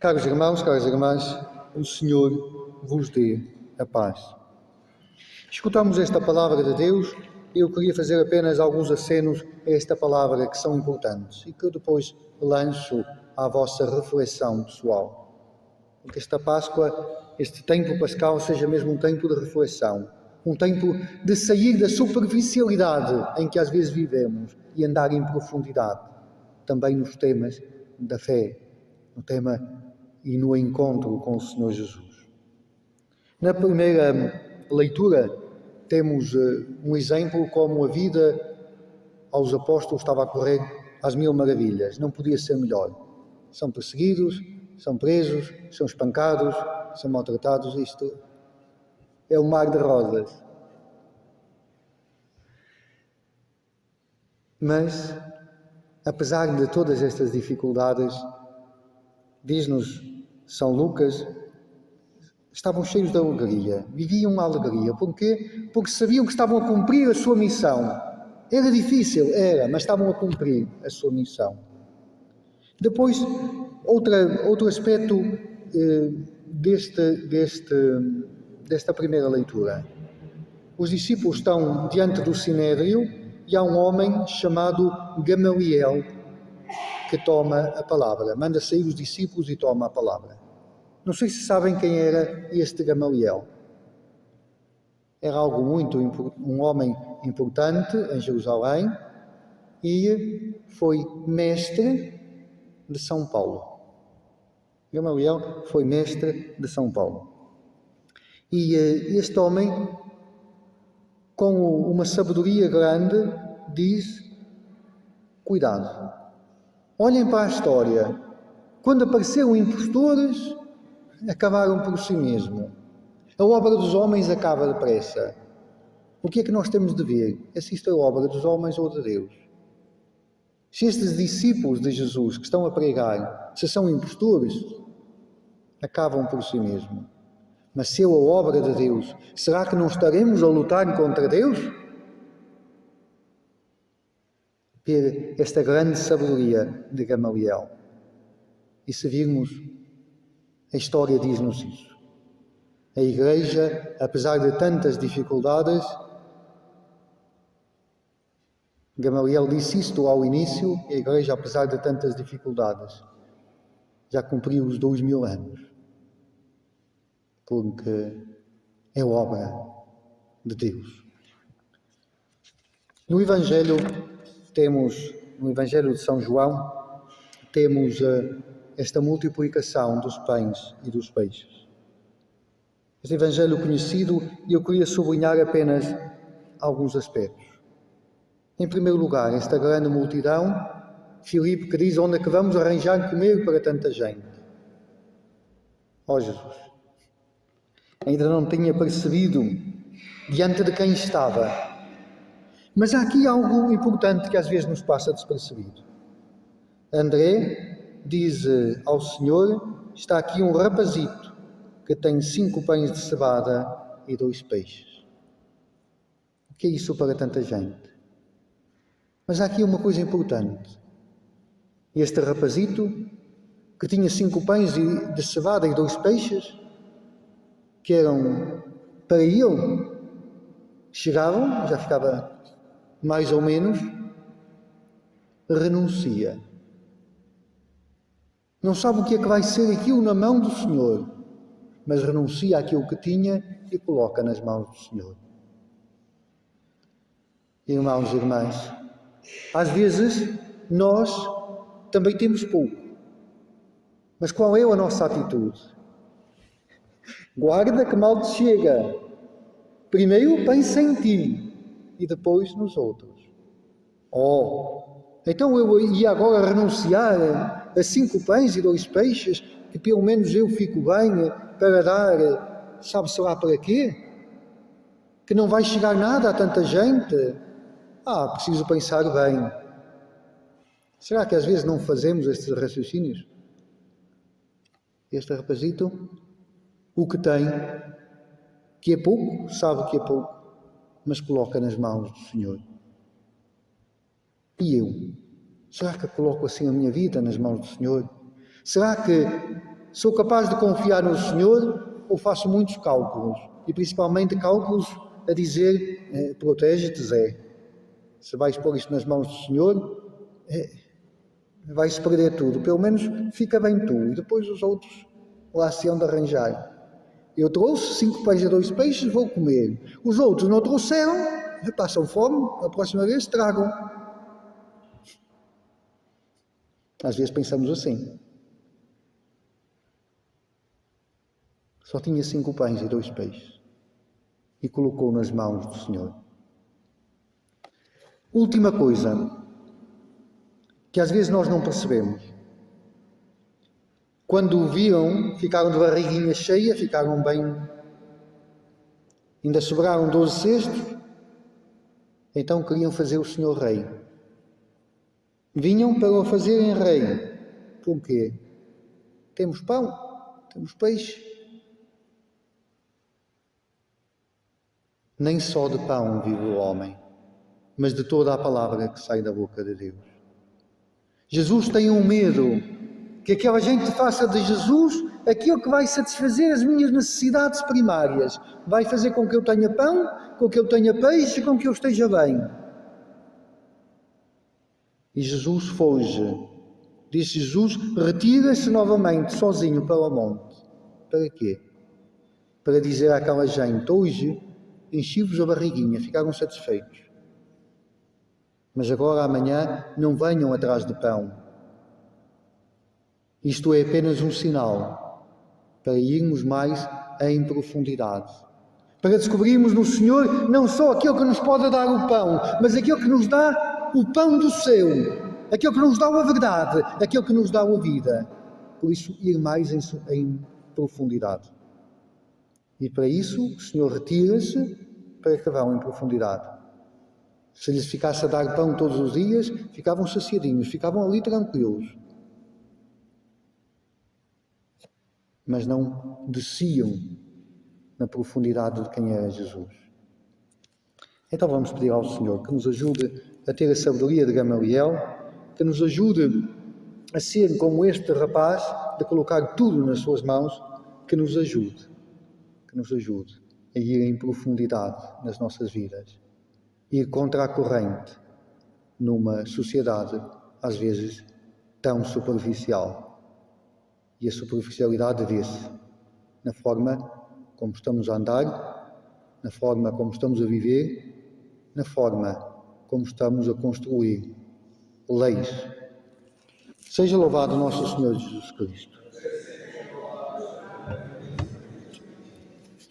Caros irmãos, caras irmãs, o Senhor vos dê a paz. Escutamos esta palavra de Deus e eu queria fazer apenas alguns acenos a esta palavra que são importantes e que eu depois lanço à vossa reflexão pessoal. Porque esta Páscoa, este tempo pascal, seja mesmo um tempo de reflexão, um tempo de sair da superficialidade em que às vezes vivemos e andar em profundidade, também nos temas da fé, no tema e no encontro com o Senhor Jesus. Na primeira leitura temos um exemplo como a vida aos apóstolos estava a correr às mil maravilhas, não podia ser melhor. São perseguidos, são presos, são espancados, são maltratados, isto é um mar de rosas. Mas, apesar de todas estas dificuldades, diz-nos São Lucas, estavam cheios de alegria, viviam uma alegria. Porquê? Porque sabiam que estavam a cumprir a sua missão. Era difícil, mas estavam a cumprir a sua missão. Depois, outro aspecto desta primeira leitura. Os discípulos estão diante do Sinédrio e há um homem chamado Gamaliel que toma a palavra, manda sair os discípulos e toma a palavra. Não sei se sabem quem era este Gamaliel. Era um homem importante em Jerusalém e foi mestre de São Paulo. Gamaliel foi mestre de São Paulo. E este homem, com uma sabedoria grande, diz: cuidado, olhem para a história. Quando apareceram impostores, acabaram por si mesmo. A obra dos homens acaba depressa. O que é que nós temos de ver? É se isto é obra dos homens ou de Deus. Se estes discípulos de Jesus que estão a pregar, se são impostores, acabam por si mesmo. Mas se é a obra de Deus, será que não estaremos a lutar contra Deus? Ver esta grande sabedoria de Gamaliel. E se virmos, a história diz-nos isso. A Igreja, apesar de tantas dificuldades, Gamaliel disse isto ao início, a Igreja, apesar de tantas dificuldades, já cumpriu os 2000 anos, porque é obra de Deus. No Evangelho de São João, temos esta multiplicação dos pães e dos peixes. Este Evangelho conhecido, e eu queria sublinhar apenas alguns aspectos. Em primeiro lugar, esta grande multidão, Filipe que diz: onde é que vamos arranjar comer para tanta gente? Ó Jesus, ainda não tinha percebido diante de quem estava. Mas há aqui algo importante que às vezes nos passa despercebido. André diz ao Senhor: está aqui um rapazito que tem 5 pães de cevada e 2 peixes. O que é isso para tanta gente? Mas há aqui uma coisa importante. Este rapazito, que tinha 5 pães de cevada e 2 peixes, que eram para ele, chegavam, já ficava mais ou menos, renuncia. Não sabe o que é que vai ser aquilo na mão do Senhor, mas renuncia àquilo que tinha e coloca nas mãos do Senhor. Irmãos e irmãs, às vezes nós também temos pouco, mas qual é a nossa atitude? Guarda que mal te chega. Primeiro pensa em ti e depois nos outros. Então eu ia agora renunciar a 5 pães e 2 peixes, que pelo menos eu fico bem, para dar, sabe-se lá para quê? Que não vai chegar nada a tanta gente? Preciso pensar bem. Será que às vezes não fazemos estes raciocínios? Este rapazito, o que tem, que é pouco, sabe que é pouco, mas coloca nas mãos do Senhor. E eu? Será que coloco assim a minha vida nas mãos do Senhor? Será que Sou capaz de confiar no Senhor ou faço muitos cálculos? E principalmente cálculos a dizer, protege-te, Zé. Se vais pôr isto nas mãos do Senhor, vai-se perder tudo. Pelo menos fica bem tu. E depois os outros lá se hão de arranjar. Eu trouxe 5 pães e 2 peixes, vou comer. Os outros não trouxeram, passam fome, a próxima vez tragam. Às vezes pensamos assim. Só tinha 5 pães e 2 peixes. E colocou nas mãos do Senhor. Última coisa, que às vezes nós não percebemos. Quando o viram, ficaram de barriguinha cheia, ficaram bem. Ainda sobraram 12 cestos, então queriam fazer o Senhor rei. Vinham para o fazerem rei. Por quê? Temos pão, temos peixe. Nem só de pão vive o homem, mas de toda a palavra que sai da boca de Deus. Jesus tem um medo, que aquela gente faça de Jesus aquilo que vai satisfazer as minhas necessidades primárias. Vai fazer com que eu tenha pão, com que eu tenha peixe, com que eu esteja bem. E Jesus foge. Diz Jesus, retira-se novamente sozinho para o monte. Para quê? Para dizer àquela gente, hoje enchi-vos a barriguinha, ficaram satisfeitos. Mas agora, amanhã, não venham atrás de pão. Isto é apenas um sinal para irmos mais em profundidade. Para descobrirmos no Senhor não só aquilo que nos pode dar o pão, mas aquilo que nos dá o pão do céu, aquilo que nos dá a verdade, aquilo que nos dá a vida. Por isso, ir mais em profundidade. E para isso, o Senhor retira-se para que vão em profundidade. Se lhes ficasse a dar pão todos os dias, ficavam saciadinhos, ficavam ali tranquilos. Mas não desciam na profundidade de quem era Jesus. Então vamos pedir ao Senhor que nos ajude a ter a sabedoria de Gamaliel, que nos ajude a ser como este rapaz, de colocar tudo nas suas mãos, que nos ajude a ir em profundidade nas nossas vidas, ir contra a corrente numa sociedade, às vezes, tão superficial. E a superficialidade vê-se na forma como estamos a andar, na forma como estamos a viver, na forma como estamos a construir leis. Seja louvado nosso Senhor Jesus Cristo.